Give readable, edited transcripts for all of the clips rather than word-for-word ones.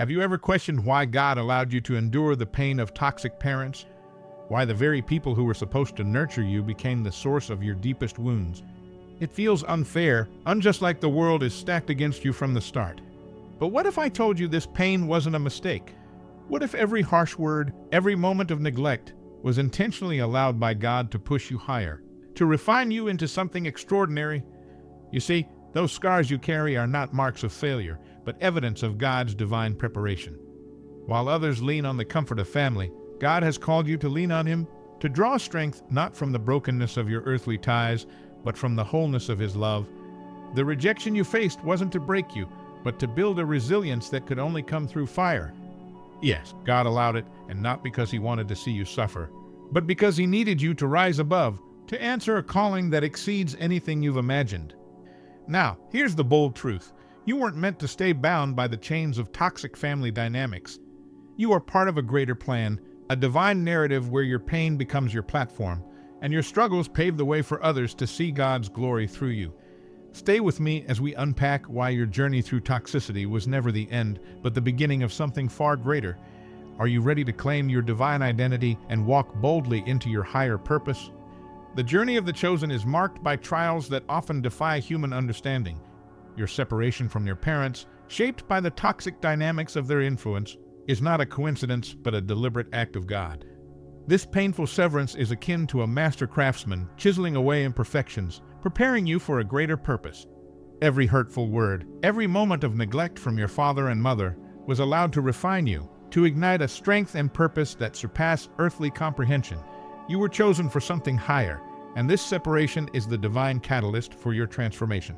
Have you ever questioned why God allowed you to endure the pain of toxic parents? Why the very people who were supposed to nurture you became the source of your deepest wounds? It feels unfair, unjust, like the world is stacked against you from the start. But what if I told you this pain wasn't a mistake? What if every harsh word, every moment of neglect, was intentionally allowed by God to push you higher, to refine you into something extraordinary? You see, those scars you carry are not marks of failure, but evidence of God's divine preparation. While others lean on the comfort of family, God has called you to lean on Him, to draw strength not from the brokenness of your earthly ties, but from the wholeness of His love. The rejection you faced wasn't to break you, but to build a resilience that could only come through fire. Yes, God allowed it, and not because He wanted to see you suffer, but because He needed you to rise above, to answer a calling that exceeds anything you've imagined. Now, here's the bold truth. You weren't meant to stay bound by the chains of toxic family dynamics. You are part of a greater plan, a divine narrative where your pain becomes your platform, and your struggles pave the way for others to see God's glory through you. Stay with me as we unpack why your journey through toxicity was never the end, but the beginning of something far greater. Are you ready to claim your divine identity and walk boldly into your higher purpose? The journey of the chosen is marked by trials that often defy human understanding. Your separation from your parents, shaped by the toxic dynamics of their influence, is not a coincidence but a deliberate act of God. This painful severance is akin to a master craftsman chiseling away imperfections, preparing you for a greater purpose. Every hurtful word, every moment of neglect from your father and mother was allowed to refine you, to ignite a strength and purpose that surpass earthly comprehension. You were chosen for something higher, and this separation is the divine catalyst for your transformation.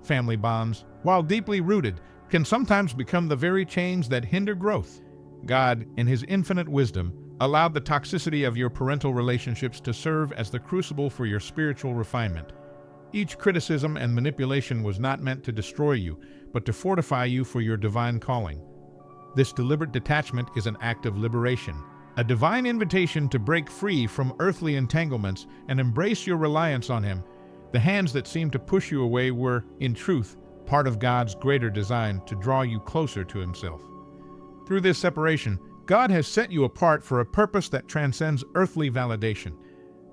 Family bonds, while deeply rooted, can sometimes become the very chains that hinder growth. God, in His infinite wisdom, allowed the toxicity of your parental relationships to serve as the crucible for your spiritual refinement. Each criticism and manipulation was not meant to destroy you, but to fortify you for your divine calling. This deliberate detachment is an act of liberation, a divine invitation to break free from earthly entanglements and embrace your reliance on Him. The hands that seemed to push you away were, in truth, part of God's greater design to draw you closer to Himself. Through this separation, God has set you apart for a purpose that transcends earthly validation.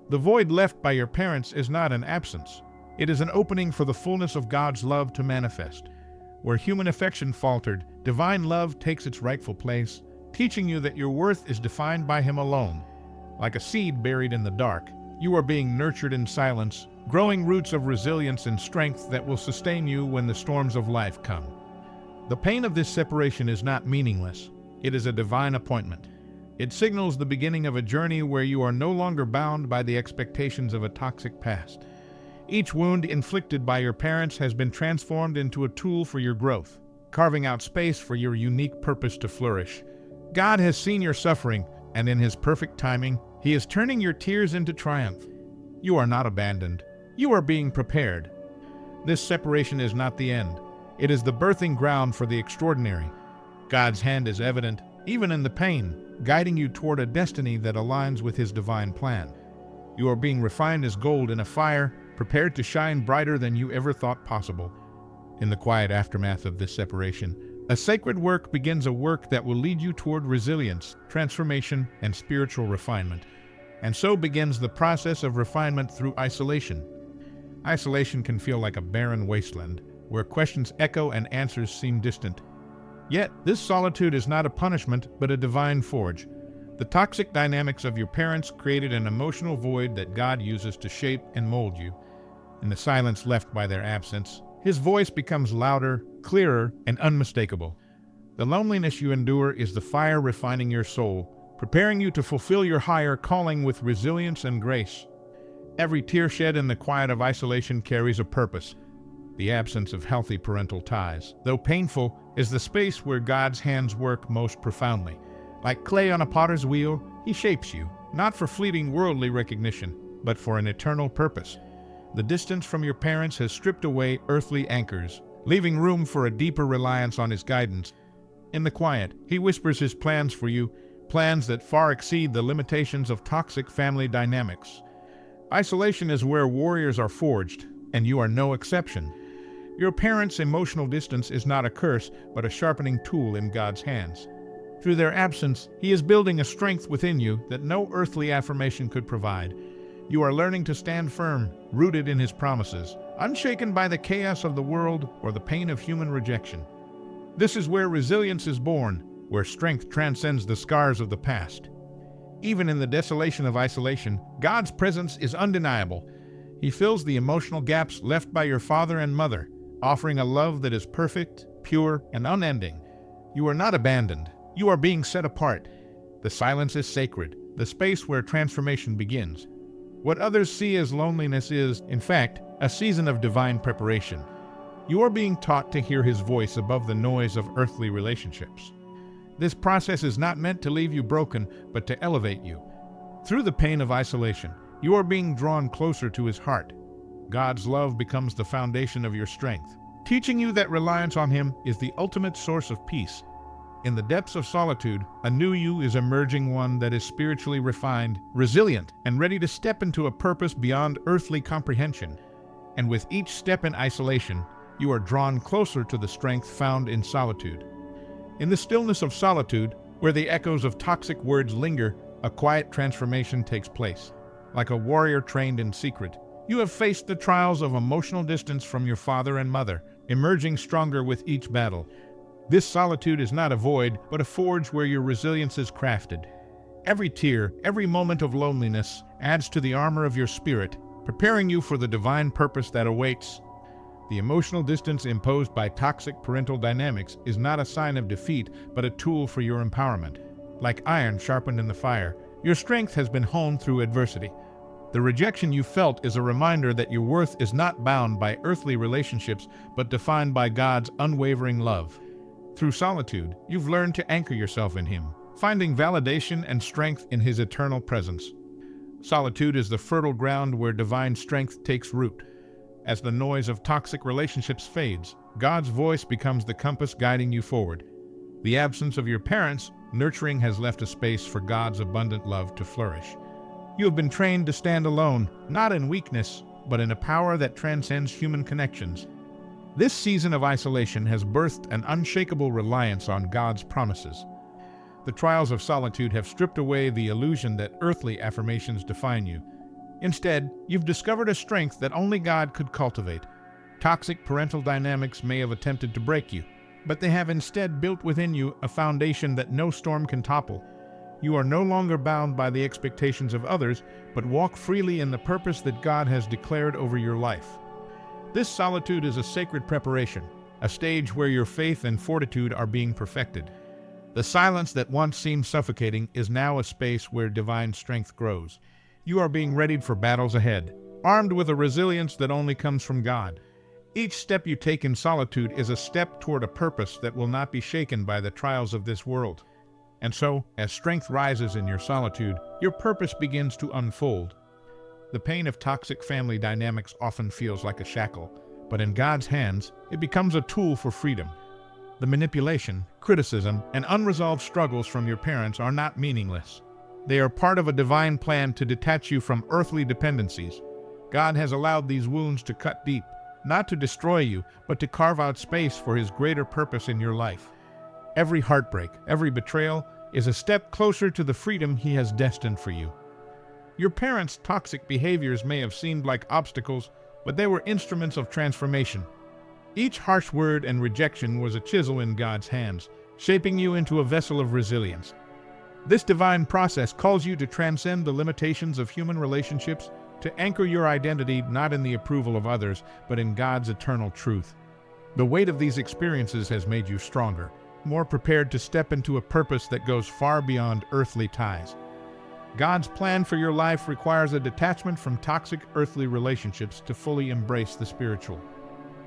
The void left by your parents is not an absence. It is an opening for the fullness of God's love to manifest. Where human affection faltered, divine love takes its rightful place, teaching you that your worth is defined by Him alone. Like a seed buried in the dark, you are being nurtured in silence, growing roots of resilience and strength that will sustain you when the storms of life come. The pain of this separation is not meaningless. It is a divine appointment. It signals the beginning of a journey where you are no longer bound by the expectations of a toxic past. Each wound inflicted by your parents has been transformed into a tool for your growth, carving out space for your unique purpose to flourish. God has seen your suffering, and in His perfect timing, He is turning your tears into triumph. You are not abandoned. You are being prepared. This separation is not the end. It is the birthing ground for the extraordinary. God's hand is evident, even in the pain, guiding you toward a destiny that aligns with His divine plan. You are being refined as gold in a fire, prepared to shine brighter than you ever thought possible. In the quiet aftermath of this separation, a sacred work begins, a work that will lead you toward resilience, transformation, and spiritual refinement. And so begins the process of refinement through isolation. Isolation can feel like a barren wasteland, where questions echo and answers seem distant. Yet, this solitude is not a punishment, but a divine forge. The toxic dynamics of your parents created an emotional void that God uses to shape and mold you. In the silence left by their absence, His voice becomes louder, clearer, and unmistakable. The loneliness you endure is the fire refining your soul, preparing you to fulfill your higher calling with resilience and grace. Every tear shed in the quiet of isolation carries a purpose. The absence of healthy parental ties, though painful, is the space where God's hands work most profoundly. Like clay on a potter's wheel, He shapes you, not for fleeting worldly recognition, but for an eternal purpose. The distance from your parents has stripped away earthly anchors, leaving room for a deeper reliance on His guidance. In the quiet, He whispers His plans for you, plans that far exceed the limitations of toxic family dynamics. Isolation is where warriors are forged, and you are no exception. Your parents' emotional distance is not a curse, but a sharpening tool in God's hands. Through their absence, He is building a strength within you that no earthly affirmation could provide. You are learning to stand firm, rooted in His promises, unshaken by the chaos of the world or the pain of human rejection. This is where resilience is born, where strength transcends the scars of the past. Even in the desolation of isolation, God's presence is undeniable. He fills the emotional gaps left by your father and mother, offering a love that is perfect, pure, and unending. You are not abandoned. You are being set apart. The silence is sacred, the space where transformation begins. What others see as loneliness is, in fact, a season of divine preparation. You are being taught to hear His voice above the noise of earthly relationships. This process is not meant to leave you broken, but to elevate you. Through the pain of isolation, you are being drawn closer to His heart. God's love becomes the foundation of your strength, teaching you that reliance on Him is the ultimate source of peace. In the depths of solitude, a new you is emerging, one that is spiritually refined, resilient, and ready to step into a purpose beyond earthly comprehension. And with each step in isolation, you are drawn closer to the strength found in solitude. In the stillness of solitude, where the echoes of toxic words linger, a quiet transformation takes place. Like a warrior trained in secret, you have faced the trials of emotional distance from your father and mother, emerging stronger with each battle. This solitude is not a void, but a forge where your resilience is crafted. Every tear, every moment of loneliness adds to the armor of your spirit, preparing you for the divine purpose that awaits. The emotional distance imposed by toxic parental dynamics is not a sign of defeat, but a tool for your empowerment. Like iron sharpened in the fire, your strength has been honed through adversity. The rejection you felt is a reminder that your worth is not bound by earthly relationships, but defined by God's unwavering love. Through solitude, you've learned to anchor yourself in Him, finding validation and strength in His eternal presence. Solitude is the fertile ground where divine strength takes root. As the noise of toxic relationships fades, God's voice becomes the compass guiding you forward. The absence of your parents' nurturing has left a space for God's abundant love to flourish. You have been trained to stand alone, not in weakness, but in a power that transcends human connections. This season of isolation has birthed an unshakable reliance on God's promises. The trials of solitude have stripped away the illusion that earthly affirmations define you. Instead, you've discovered a strength that only God could cultivate. Toxic parental dynamics may have attempted to break you, but they have instead built within you a foundation that no storm can topple. You are no longer bound by the expectations of others, but walk freely in the purpose that God has declared over your life. This solitude is a sacred preparation, a stage where your faith and fortitude are being perfected. The silence that once seemed suffocating is now a space where divine strength grows. You are being readied for battles ahead, armed with a resilience that only comes from God. Each step you take in solitude is a step toward a purpose that will not be shaken by the trials of this world. And so, as strength rises in your solitude, your purpose begins to unfold. The pain of toxic family dynamics often feels like a shackle, but in God's hands, it becomes a tool for freedom. The manipulation, criticism, and unresolved struggles from your parents are not meaningless. They are part of a divine plan to detach you from earthly dependencies. God has allowed these wounds to cut deep, not to destroy you, but to carve out space for His greater purpose in your life. Every heartbreak, every betrayal, is a step closer to the freedom He has destined for you. Your parents' toxic behaviors may have seemed like obstacles, but they were instruments of transformation. Each harsh word and rejection was a chisel in God's hands, shaping you into a vessel of resilience. This divine process calls you to transcend the limitations of human relationships, to anchor your identity not in the approval of others, but in God's eternal truth. The weight of these experiences has made you stronger, more prepared to step into a purpose that goes far beyond earthly ties. God's plan for your life requires a detachment from toxic earthly relationships to fully embrace the spiritual.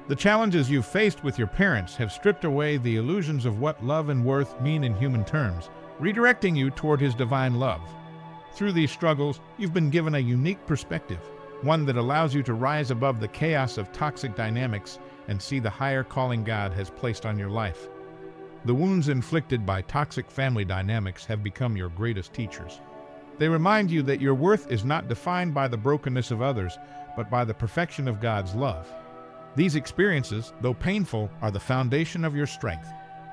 The challenges you've faced with your parents have stripped away the illusions of what love and worth mean in human terms, redirecting you toward His divine love. Through these struggles, you've been given a unique perspective, one that allows you to rise above the chaos of toxic dynamics and see the higher calling God has placed on your life. The wounds inflicted by toxic family dynamics have become your greatest teachers. They remind you that your worth is not defined by the brokenness of others, but by the perfection of God's love. These experiences, though painful, are the foundation of your strength.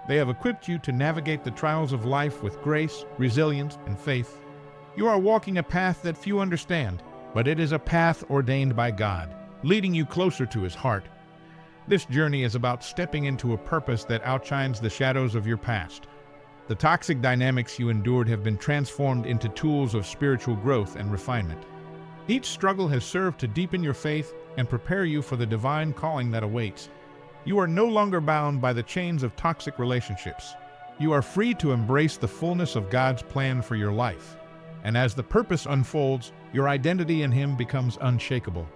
They have equipped you to navigate the trials of life with grace, resilience, and faith. You are walking a path that few understand, but it is a path ordained by God, leading you closer to His heart. This journey is about stepping into a purpose that outshines the shadows of your past. The toxic dynamics you endured have been transformed into tools of spiritual growth and refinement. Each struggle has served to deepen your faith and prepare you for the divine calling that awaits. You are no longer bound by the chains of toxic relationships. You are free to embrace the fullness of God's plan for your life. And as the purpose unfolds, your identity in Him becomes unshakable.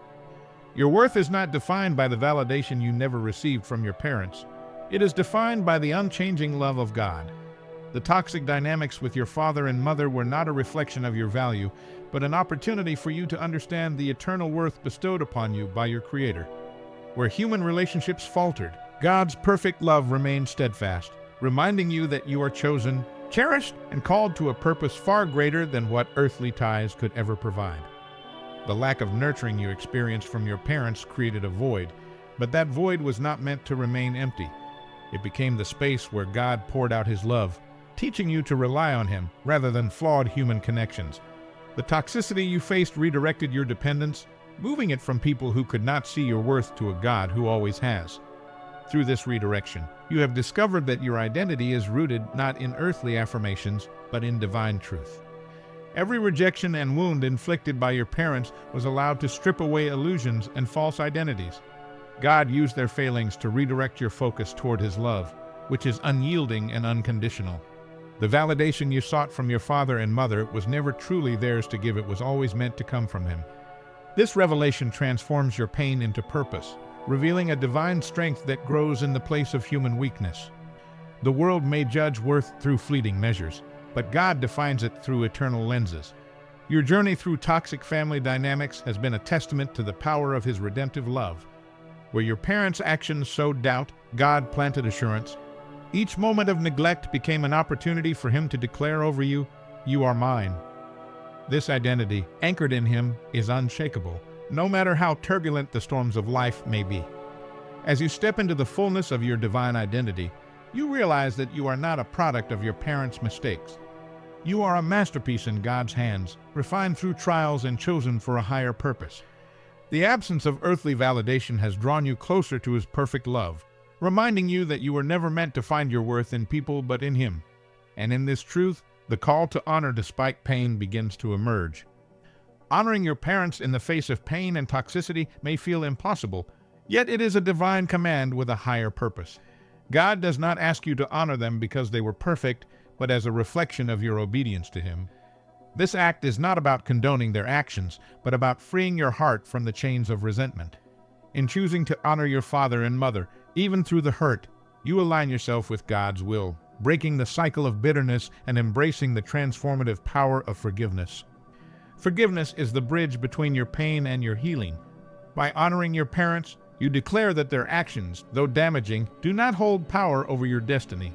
Your worth is not defined by the validation you never received from your parents. It is defined by the unchanging love of God. The toxic dynamics with your father and mother were not a reflection of your value, but an opportunity for you to understand the eternal worth bestowed upon you by your Creator. Where human relationships faltered, God's perfect love remained steadfast, reminding you that you are chosen, cherished, and called to a purpose far greater than what earthly ties could ever provide. The lack of nurturing you experienced from your parents created a void, but that void was not meant to remain empty. It became the space where God poured out His love, teaching you to rely on Him rather than flawed human connections. The toxicity you faced redirected your dependence, moving it from people who could not see your worth to a God who always has. Through this redirection, you have discovered that your identity is rooted not in earthly affirmations, but in divine truth. Every rejection and wound inflicted by your parents was allowed to strip away illusions and false identities. God used their failings to redirect your focus toward His love, which is unyielding and unconditional. The validation you sought from your father and mother was never truly theirs to give, it was always meant to come from Him. This revelation transforms your pain into purpose, revealing a divine strength that grows in the place of human weakness. The world may judge worth through fleeting measures, but God defines it through eternal lenses. Your journey through toxic family dynamics has been a testament to the power of His redemptive love. Where your parents' actions sowed doubt, God planted assurance. Each moment of neglect became an opportunity for Him to declare over you, "You are mine." This identity, anchored in Him, is unshakable, no matter how turbulent the storms of life may be. As you step into the fullness of your divine identity, you realize that you are not a product of your parents' mistakes. You are a masterpiece in God's hands, refined through trials and chosen for a higher purpose. The absence of earthly validation has drawn you closer to His perfect love, reminding you that you were never meant to find your worth in people but in Him. And in this truth, the call to honor despite pain begins to emerge. Honoring your parents in the face of pain and toxicity may feel impossible, yet it is a divine command with a higher purpose. God does not ask you to honor them because they were perfect, but as a reflection of your obedience to Him. This act is not about condoning their actions, but about freeing your heart from the chains of resentment. In choosing to honor your father and mother, even through the hurt, you align yourself with God's will, breaking the cycle of bitterness and embracing the transformative power of forgiveness. Forgiveness is the bridge between your pain and your healing. By honoring your parents, you declare that their actions, though damaging, do not hold power over your destiny.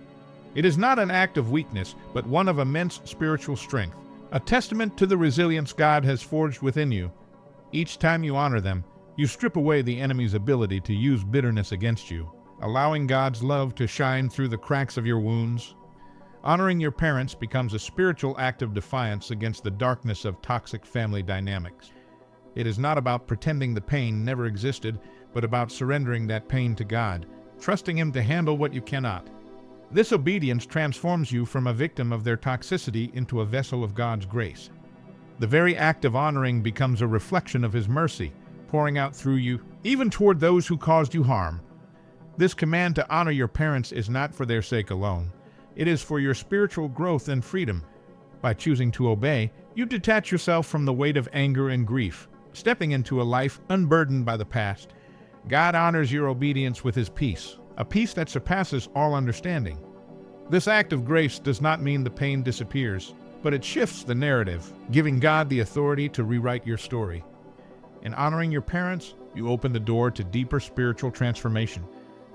It is not an act of weakness, but one of immense spiritual strength, a testament to the resilience God has forged within you. Each time you honor them, you strip away the enemy's ability to use bitterness against you, allowing God's love to shine through the cracks of your wounds. Honoring your parents becomes a spiritual act of defiance against the darkness of toxic family dynamics. It is not about pretending the pain never existed, but about surrendering that pain to God, trusting Him to handle what you cannot. This obedience transforms you from a victim of their toxicity into a vessel of God's grace. The very act of honoring becomes a reflection of His mercy, pouring out through you, even toward those who caused you harm. This command to honor your parents is not for their sake alone. It is for your spiritual growth and freedom. By choosing to obey, you detach yourself from the weight of anger and grief, stepping into a life unburdened by the past. God honors your obedience with His peace, a peace that surpasses all understanding. This act of grace does not mean the pain disappears, but it shifts the narrative, giving God the authority to rewrite your story. In honoring your parents, you open the door to deeper spiritual transformation.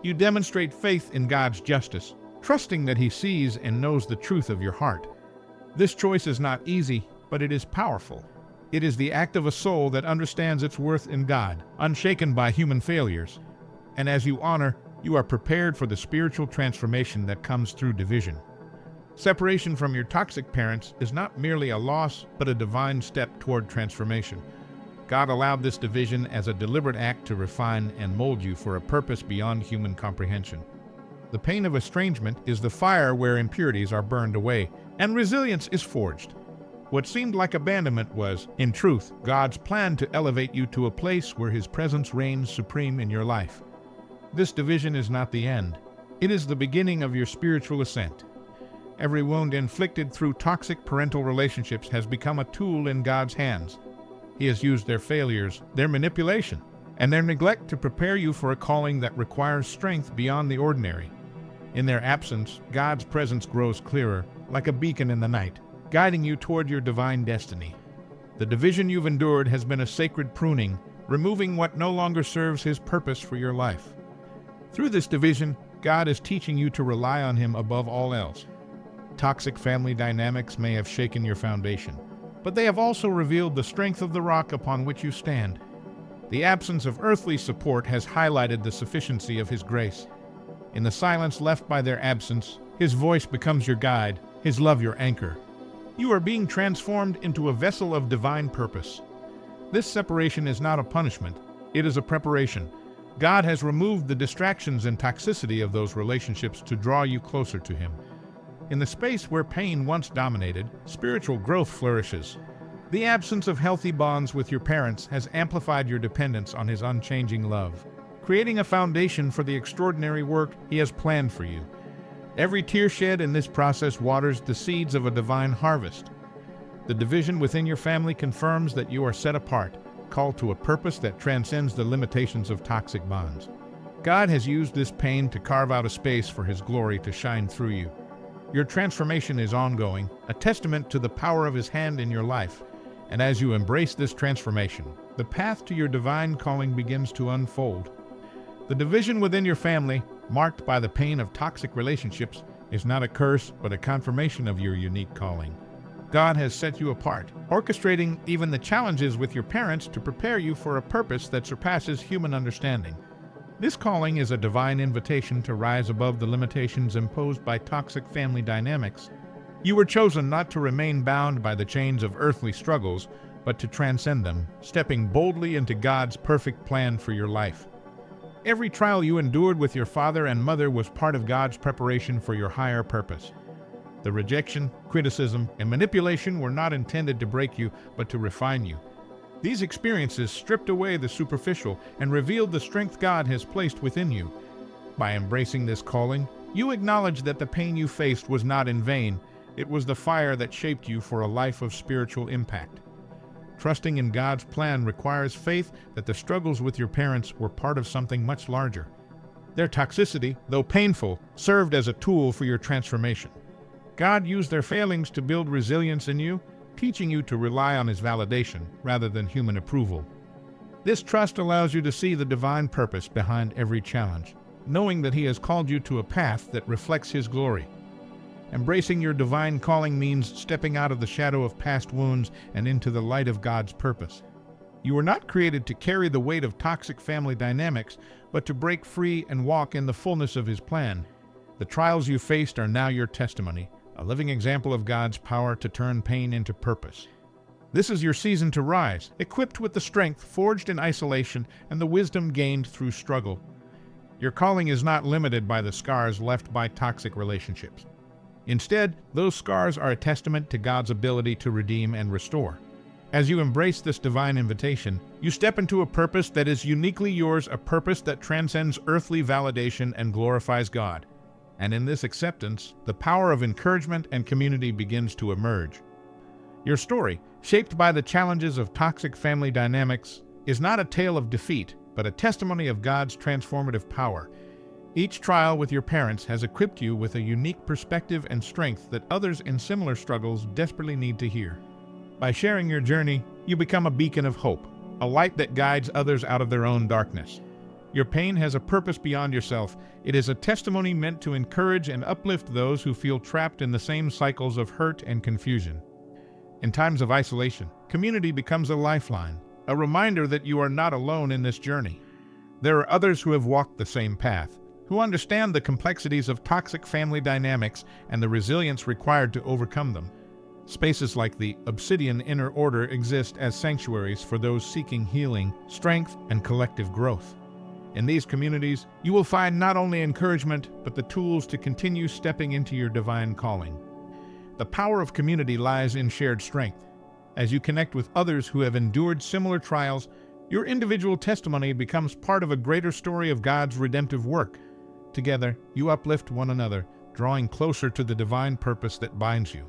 You demonstrate faith in God's justice, trusting that He sees and knows the truth of your heart. This choice is not easy, but it is powerful. It is the act of a soul that understands its worth in God, unshaken by human failures. and as you honor, you are prepared for the spiritual transformation that comes through division. Separation from your toxic parents is not merely a loss, but a divine step toward transformation. God allowed this division as a deliberate act to refine and mold you for a purpose beyond human comprehension. The pain of estrangement is the fire where impurities are burned away, and resilience is forged. What seemed like abandonment was, in truth, God's plan to elevate you to a place where His presence reigns supreme in your life. This division is not the end. It is the beginning of your spiritual ascent. Every wound inflicted through toxic parental relationships has become a tool in God's hands. He has used their failures, their manipulation, and their neglect to prepare you for a calling that requires strength beyond the ordinary. In their absence, God's presence grows clearer, like a beacon in the night, guiding you toward your divine destiny. The division you've endured has been a sacred pruning, removing what no longer serves His purpose for your life. Through this division, God is teaching you to rely on Him above all else. Toxic family dynamics may have shaken your foundation, but they have also revealed the strength of the rock upon which you stand. The absence of earthly support has highlighted the sufficiency of His grace. In the silence left by their absence, His voice becomes your guide, His love your anchor. You are being transformed into a vessel of divine purpose. This separation is not a punishment, it is a preparation. God has removed the distractions and toxicity of those relationships to draw you closer to Him. In the space where pain once dominated, spiritual growth flourishes. The absence of healthy bonds with your parents has amplified your dependence on His unchanging love, creating a foundation for the extraordinary work He has planned for you. Every tear shed in this process waters the seeds of a divine harvest. The division within your family confirms that you are set apart, called to a purpose that transcends the limitations of toxic bonds. God has used this pain to carve out a space for His glory to shine through you. Your transformation is ongoing, a testament to the power of His hand in your life. And as you embrace this transformation, the path to your divine calling begins to unfold. The division within your family, marked by the pain of toxic relationships, is not a curse, but a confirmation of your unique calling. God has set you apart, orchestrating even the challenges with your parents to prepare you for a purpose that surpasses human understanding. This calling is a divine invitation to rise above the limitations imposed by toxic family dynamics. You were chosen not to remain bound by the chains of earthly struggles, but to transcend them, stepping boldly into God's perfect plan for your life. Every trial you endured with your father and mother was part of God's preparation for your higher purpose. The rejection, criticism, and manipulation were not intended to break you, but to refine you. These experiences stripped away the superficial and revealed the strength God has placed within you. By embracing this calling, you acknowledge that the pain you faced was not in vain. It was the fire that shaped you for a life of spiritual impact. Trusting in God's plan requires faith that the struggles with your parents were part of something much larger. Their toxicity, though painful, served as a tool for your transformation. God used their failings to build resilience in you, teaching you to rely on His validation rather than human approval. This trust allows you to see the divine purpose behind every challenge, knowing that He has called you to a path that reflects His glory. Embracing your divine calling means stepping out of the shadow of past wounds and into the light of God's purpose. You were not created to carry the weight of toxic family dynamics, but to break free and walk in the fullness of His plan. The trials you faced are now your testimony, a living example of God's power to turn pain into purpose. This is your season to rise, equipped with the strength forged in isolation and the wisdom gained through struggle. Your calling is not limited by the scars left by toxic relationships. Instead, those scars are a testament to God's ability to redeem and restore. As you embrace this divine invitation, you step into a purpose that is uniquely yours, a purpose that transcends earthly validation and glorifies God. And in this acceptance, the power of encouragement and community begins to emerge. Your story, shaped by the challenges of toxic family dynamics, is not a tale of defeat, but a testimony of God's transformative power. Each trial with your parents has equipped you with a unique perspective and strength that others in similar struggles desperately need to hear. By sharing your journey, you become a beacon of hope, a light that guides others out of their own darkness. Your pain has a purpose beyond yourself. It is a testimony meant to encourage and uplift those who feel trapped in the same cycles of hurt and confusion. In times of isolation, community becomes a lifeline, a reminder that you are not alone in this journey. There are others who have walked the same path, who understand the complexities of toxic family dynamics and the resilience required to overcome them. Spaces like the Obsidian Inner Order exist as sanctuaries for those seeking healing, strength, and collective growth. In these communities, you will find not only encouragement, but the tools to continue stepping into your divine calling. The power of community lies in shared strength. As you connect with others who have endured similar trials, your individual testimony becomes part of a greater story of God's redemptive work. Together, you uplift one another, drawing closer to the divine purpose that binds you.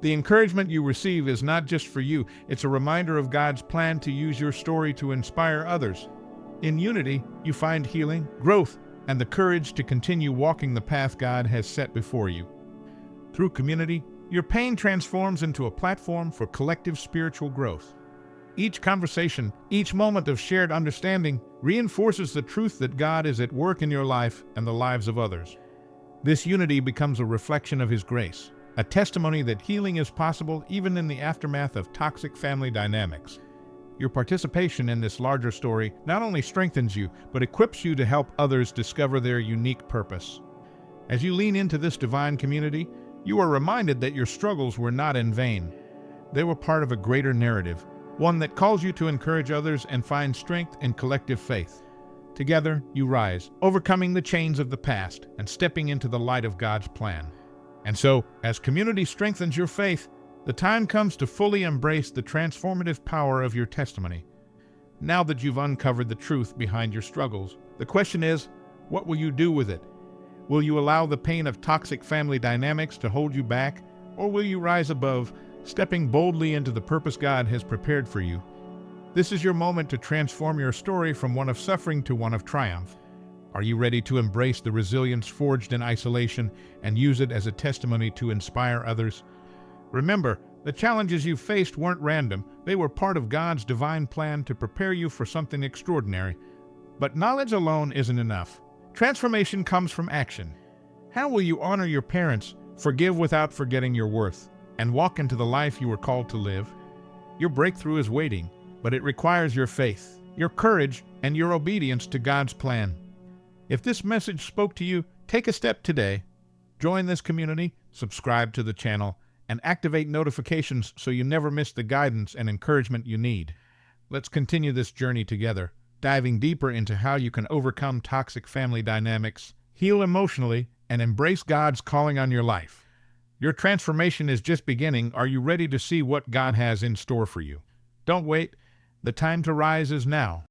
The encouragement you receive is not just for you, it's a reminder of God's plan to use your story to inspire others. In unity, you find healing, growth, and the courage to continue walking the path God has set before you. Through community, your pain transforms into a platform for collective spiritual growth. Each conversation, each moment of shared understanding reinforces the truth that God is at work in your life and the lives of others. This unity becomes a reflection of His grace, a testimony that healing is possible even in the aftermath of toxic family dynamics. Your participation in this larger story not only strengthens you, but equips you to help others discover their unique purpose. As you lean into this divine community, you are reminded that your struggles were not in vain. They were part of a greater narrative, one that calls you to encourage others and find strength in collective faith. Together, you rise, overcoming the chains of the past and stepping into the light of God's plan. And so, as community strengthens your faith, the time comes to fully embrace the transformative power of your testimony. Now that you've uncovered the truth behind your struggles, the question is, what will you do with it? Will you allow the pain of toxic family dynamics to hold you back, or will you rise above, stepping boldly into the purpose God has prepared for you? This is your moment to transform your story from one of suffering to one of triumph. Are you ready to embrace the resilience forged in isolation and use it as a testimony to inspire others? Remember, the challenges you faced weren't random. They were part of God's divine plan to prepare you for something extraordinary. But knowledge alone isn't enough. Transformation comes from action. How will you honor your parents, forgive without forgetting your worth, and walk into the life you were called to live? Your breakthrough is waiting, but it requires your faith, your courage, and your obedience to God's plan. If this message spoke to you, take a step today. Join this community, subscribe to the channel, and activate notifications so you never miss the guidance and encouragement you need. Let's continue this journey together, diving deeper into how you can overcome toxic family dynamics, heal emotionally, and embrace God's calling on your life. Your transformation is just beginning. Are you ready to see what God has in store for you? Don't wait. The time to rise is now.